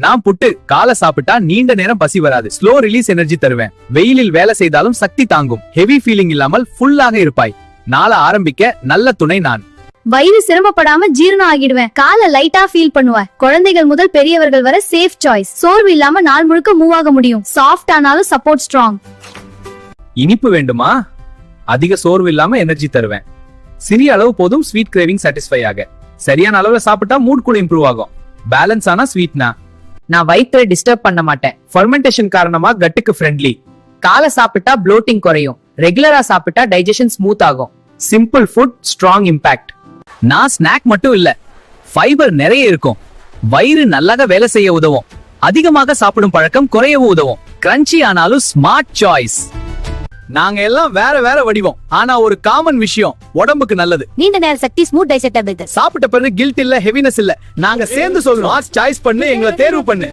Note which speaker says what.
Speaker 1: நான் புட்டு காலை சாப்பிட்டா நீண்ட நேரம் பசி வராது. ஸ்லோ ரிலீஸ் எனர்ஜி தருவேன். வெயிலில் வேலை செய்தாலும் சக்தி தாங்கும். ஹெவி ஃபீலிங் இல்லாமல் ஃபுல்லாக இருப்பாய். நாளை ஆரம்பிக்க நல்ல துணை நான்.
Speaker 2: வயிறு சிரமப்படாம ஜீரணம் ஆகிடுவேன். காலை லைட்டா ஃபீல் பண்ணுவேன். குழந்தைகள் முதல் பெரியவர்கள் வர சேஃப் சாய்ஸ். சோர்வு இல்லாம நாள் முழுக்க மூவ் ஆக முடியும். சாஃப்ட் ஆனாலும் சப்போர்ட் ஸ்ட்ராங்.
Speaker 1: இனிப்பு வேண்டுமா? அதிக சோர்வு இல்லாம எனர்ஜி தருவேன். சிறிய அளவு போதும் ஸ்வீட் கிரேவிங் சாட்டிஸ்ஃபை ஆக. சரியான அளவுல சாப்பிட்டா மூட் கூட இம்ப்ரூவ் ஆகும். பேலன்ஸ் ஆனா ஸ்வீட்னா.
Speaker 3: நான் வயிற்றை டிஸ்டர்ப் பண்ண மாட்டேன்.
Speaker 1: ஃபர்மெண்டேஷன் காரணமா கட்டுக்கு ஃப்ரெண்ட்லி.
Speaker 3: காலை சாப்பிட்டா ப்ளோட்டிங் குறையும். ரெகுலரா சாப்பிட்டா டைஜஷன் ஸ்மூத் ஆகும்.
Speaker 1: Simple food strong impact. நான் ஸ்நாக் மட்டும் இல்ல, ஃபைபர் நிறைய இருக்கும். வயிறு நல்லாக வேலை செய்ய உதவும். அதிகமாக சாப்பிடும் பழக்கம் குறையவும் உதவும். கிரன்ச்சி ஆனாலும் ஸ்மார்ட் சாய்ஸ். நாங்க எல்லாம் வேற வேற வடிவம். ஆனா ஒரு காமன் விஷயம், உடம்புக்கு நல்லது.
Speaker 2: நீண்ட நேர சக்தி, ஸ்மூத் டைஜஸ்டபிலிட்டி.
Speaker 1: சாப்பிட்ட பிறகு கில்ட் இல்ல, ஹெவினஸ் இல்ல. நாங்க சேர்ந்து சொல்றோம், சாய்ஸ் பண்ணு, எங்களை தேர்வு பண்ணு.